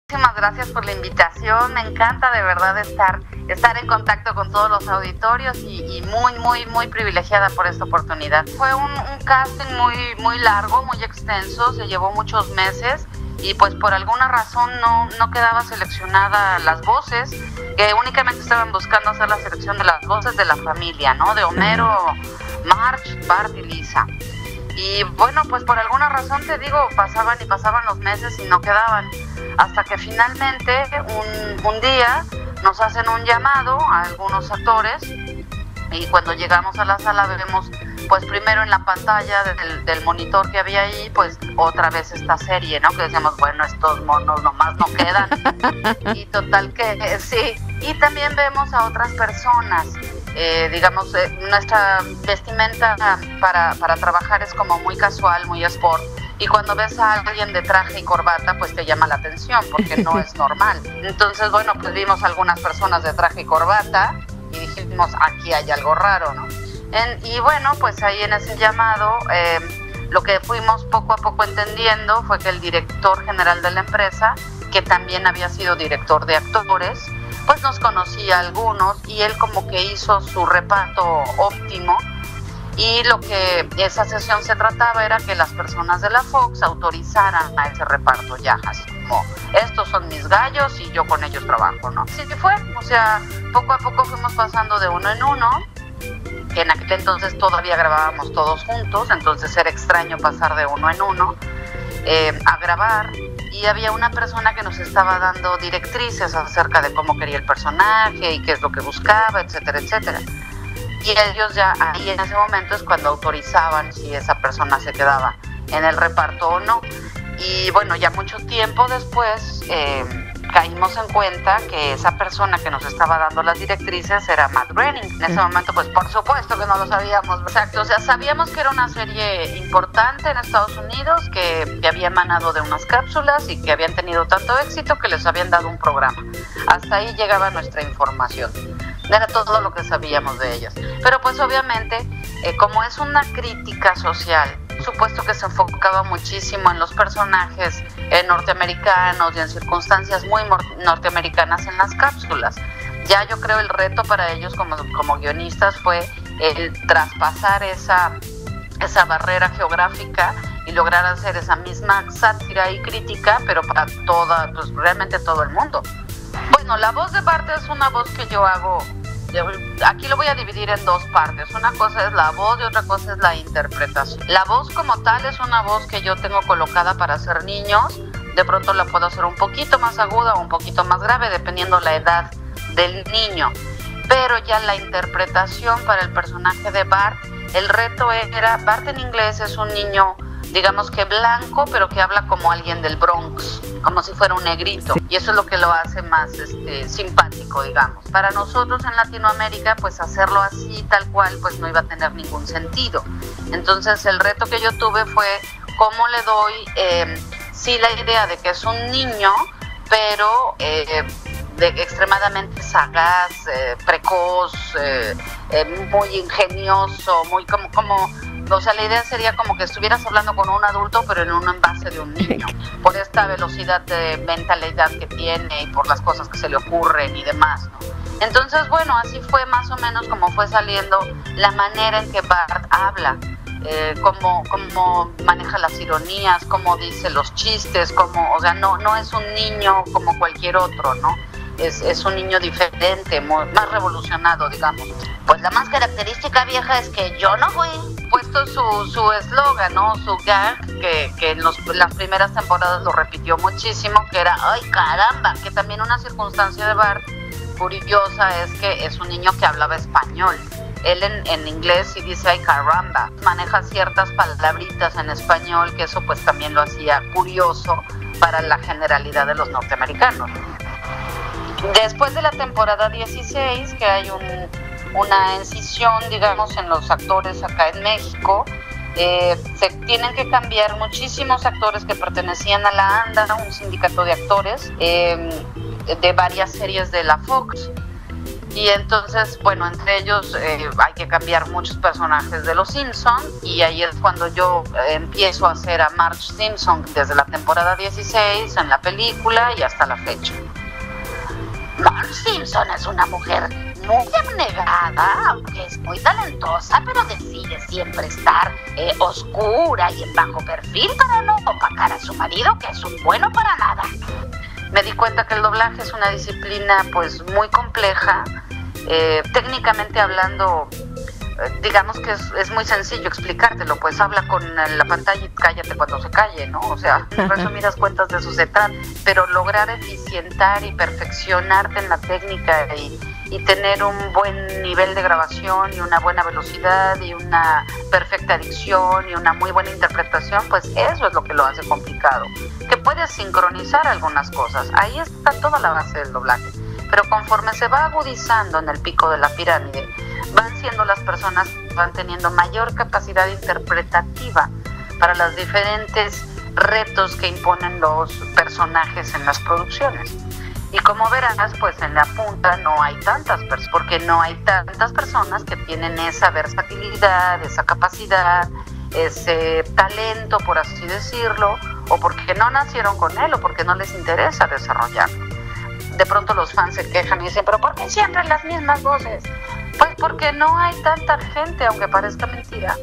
Muchísimas gracias por la invitación. Me encanta de verdad estar en contacto con todos los auditorios y muy privilegiada por esta oportunidad. Fue un casting muy largo, muy extenso, se llevó muchos meses y pues por alguna razón no quedaba seleccionada las voces, que únicamente estaban buscando hacer la selección de las voces de la familia, ¿no? De Homero, Marge, Bart y Lisa. Y bueno, pues por alguna razón te digo, pasaban los meses y no quedaban. Hasta que finalmente un día nos hacen un llamado a algunos actores y cuando llegamos a la sala vemos pues primero en la pantalla del monitor que había ahí pues otra vez esta serie, ¿no? Que decíamos, bueno, estos monos nomás no quedan. Y total que sí. Y también vemos a otras personas. Nuestra vestimenta para trabajar es como muy casual, muy sport. Y cuando ves a alguien de traje y corbata, pues te llama la atención, porque no es normal. Entonces, bueno, pues vimos algunas personas de traje y corbata y dijimos, aquí hay algo raro, ¿no? Y bueno, pues ahí en ese llamado, lo que fuimos poco a poco entendiendo fue que el director general de la empresa, que también había sido director de actores, pues nos conocía a algunos y él como que hizo su reparto óptimo. Y lo que esa sesión se trataba era que las personas de la Fox autorizaran a ese reparto ya, así como, estos son mis gallos y yo con ellos trabajo, ¿no? Así que fue, o sea, poco a poco fuimos pasando de uno en uno, que en aquel entonces todavía grabábamos todos juntos, entonces era extraño pasar de uno en uno a grabar. Y había una persona que nos estaba dando directrices acerca de cómo quería el personaje y qué es lo que buscaba, etcétera, etcétera. Y ellos ya ahí en ese momento es cuando autorizaban si esa persona se quedaba en el reparto o no. Y bueno, ya mucho tiempo después caímos en cuenta que esa persona que nos estaba dando las directrices era Matt Groening. En ese momento, pues por supuesto que no lo sabíamos. Exacto, o sea, sabíamos que era una serie importante en Estados Unidos, que había emanado de unas cápsulas y que habían tenido tanto éxito que les habían dado un programa. Hasta ahí llegaba nuestra información. Era todo lo que sabíamos de ellos. Pero pues obviamente, como es una crítica social, por supuesto que se enfocaba muchísimo en los personajes norteamericanos y en circunstancias muy norteamericanas en las cápsulas. Ya yo creo el reto para ellos como guionistas fue el traspasar esa barrera geográfica y lograr hacer esa misma sátira y crítica, pero para pues realmente todo el mundo. Bueno, la voz de Bart es una voz que yo hago. Aquí lo voy a dividir en dos partes. Una cosa es la voz y otra cosa es la interpretación. La voz como tal es una voz que yo tengo colocada para hacer niños. De pronto la puedo hacer un poquito más aguda o un poquito más grave, dependiendo la edad del niño. Pero ya la interpretación para el personaje de Bart, el reto era, Bart en inglés es un niño, digamos que blanco, pero que habla como alguien del Bronx, como si fuera un negrito, sí. Y eso es lo que lo hace más simpático, digamos. Para nosotros en Latinoamérica, pues hacerlo así, tal cual, pues no iba a tener ningún sentido. Entonces el reto que yo tuve fue cómo le doy, sí, la idea de que es un niño, pero extremadamente sagaz, precoz, muy ingenioso, muy o sea, la idea sería como que estuvieras hablando con un adulto, pero en un envase de un niño, por esta velocidad de mentalidad que tiene y por las cosas que se le ocurren y demás, ¿no? Entonces, bueno, así fue más o menos como fue saliendo la manera en que Bart habla, cómo maneja las ironías, cómo dice los chistes, o sea, no es un niño como cualquier otro, ¿no? Es un niño diferente, más revolucionado, digamos. Pues la más característica vieja es que yo no fui. Puesto su eslogan, ¿no? Su gag, que en las primeras temporadas lo repitió muchísimo, que era, ¡ay, caramba! Que también una circunstancia de Bart curiosa es que es un niño que hablaba español. Él en inglés sí dice, ¡ay, caramba! Maneja ciertas palabritas en español, que eso pues también lo hacía curioso para la generalidad de los norteamericanos. Después de la temporada 16, que hay una incisión, digamos, en los actores acá en México, se tienen que cambiar muchísimos actores que pertenecían a la ANDA, un sindicato de actores de varias series de la Fox. Y entonces, bueno, entre ellos hay que cambiar muchos personajes de Los Simpson, y ahí es cuando yo empiezo a hacer a Marge Simpson desde la temporada 16 en la película y hasta la fecha. Marge Simpson es una mujer muy abnegada, aunque es muy talentosa, pero decide siempre estar oscura y en bajo perfil para no opacar a su marido, que es un bueno para nada. Me di cuenta que el doblaje es una disciplina pues muy compleja. Técnicamente hablando, digamos que es muy sencillo explicártelo, pues habla con la pantalla y cállate cuando se calle, ¿no? O sea, en resumidas cuentas de eso se trata, pero lograr eficientar y perfeccionarte en la técnica y tener un buen nivel de grabación y una buena velocidad y una perfecta dicción y una muy buena interpretación, pues eso es lo que lo hace complicado. Que puedes sincronizar algunas cosas, ahí está toda la base del doblaje, pero conforme se va agudizando en el pico de la pirámide, van siendo las personas que van teniendo mayor capacidad interpretativa para los diferentes retos que imponen los personajes en las producciones. Y como verás, pues en la punta no hay tantas personas, porque no hay tantas personas que tienen esa versatilidad, esa capacidad, ese talento, por así decirlo, o porque no nacieron con él, o porque no les interesa desarrollarlo. De pronto los fans se quejan y dicen, ¿pero por qué siempre las mismas voces? Pues porque no hay tanta gente, aunque parezca mentira,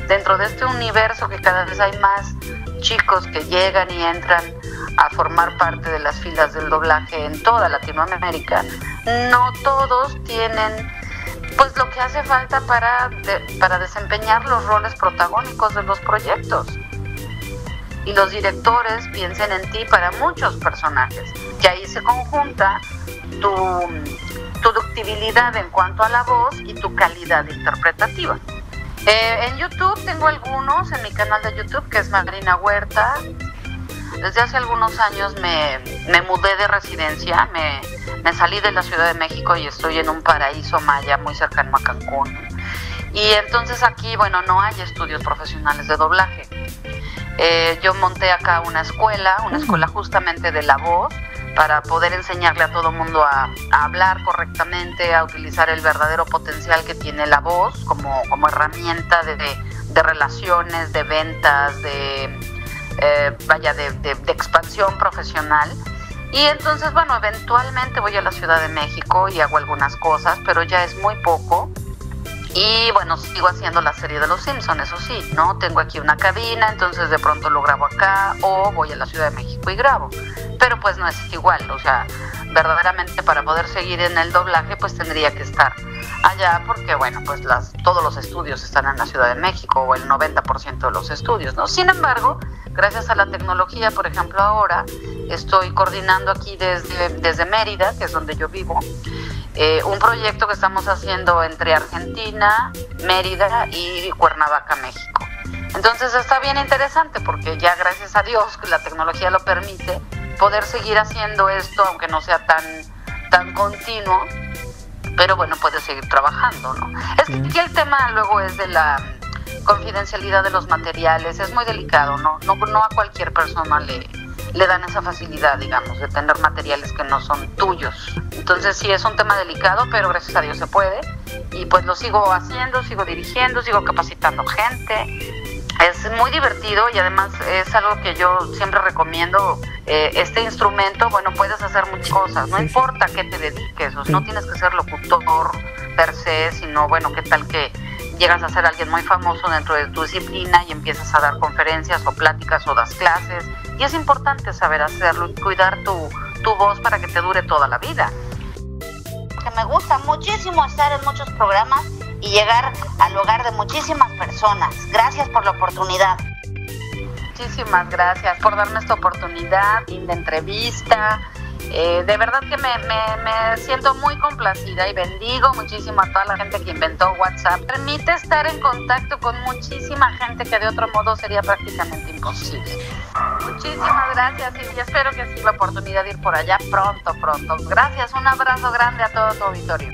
dentro de este universo que cada vez hay más chicos que llegan y entran a formar parte de las filas del doblaje en toda Latinoamérica. No todos tienen pues lo que hace falta para desempeñar los roles protagónicos de los proyectos. Y los directores piensen en ti para muchos personajes, que ahí se conjunta tu ductibilidad en cuanto a la voz y tu calidad interpretativa. En YouTube tengo algunos, en mi canal de YouTube, que es Marina Huerta. Desde hace algunos años me mudé de residencia, me salí de la Ciudad de México y estoy en un paraíso maya muy cercano a Cancún. Y entonces aquí, bueno, no hay estudios profesionales de doblaje. Yo monté acá una escuela justamente de la voz, para poder enseñarle a todo mundo a hablar correctamente, a utilizar el verdadero potencial que tiene la voz como herramienta de relaciones, de ventas, de expansión profesional. Y entonces, bueno, eventualmente voy a la Ciudad de México y hago algunas cosas, pero ya es muy poco. Y bueno, sigo haciendo la serie de Los Simpson, eso sí, ¿no? Tengo aquí una cabina, entonces de pronto lo grabo acá, o voy a la Ciudad de México y grabo. Pero pues no es igual, o sea, verdaderamente para poder seguir en el doblaje pues tendría que estar allá, porque bueno, pues todos los estudios están en la Ciudad de México, o el 90% de los estudios, ¿no? Sin embargo, gracias a la tecnología, por ejemplo, ahora estoy coordinando aquí desde Mérida, que es donde yo vivo, un proyecto que estamos haciendo entre Argentina, Mérida y Cuernavaca, México. Entonces está bien interesante, porque ya gracias a Dios que la tecnología lo permite, poder seguir haciendo esto, aunque no sea tan continuo, pero bueno, puedes seguir trabajando, ¿no? Es que aquí el tema luego es de la confidencialidad de los materiales, es muy delicado, no a cualquier persona le dan esa facilidad, digamos, de tener materiales que no son tuyos. Entonces sí es un tema delicado, pero gracias a Dios se puede, y pues lo sigo haciendo, sigo dirigiendo, sigo capacitando gente. Es muy divertido y además es algo que yo siempre recomiendo. Este instrumento, bueno, puedes hacer muchas cosas, no importa qué te dediques, o sea, no tienes que ser locutor per se, sino bueno, qué tal que llegas a ser alguien muy famoso dentro de tu disciplina y empiezas a dar conferencias o pláticas o das clases, y es importante saber hacerlo y cuidar tu voz para que te dure toda la vida. Que me gusta muchísimo estar en muchos programas y llegar al hogar de muchísimas personas. Gracias por la oportunidad. Muchísimas gracias por darme esta oportunidad de entrevista. De verdad que me siento muy complacida y bendigo muchísimo a toda la gente que inventó WhatsApp. Permite estar en contacto con muchísima gente que de otro modo sería prácticamente imposible. Muchísimas gracias y espero que sí la oportunidad de ir por allá pronto. Gracias, un abrazo grande a todo tu auditorio.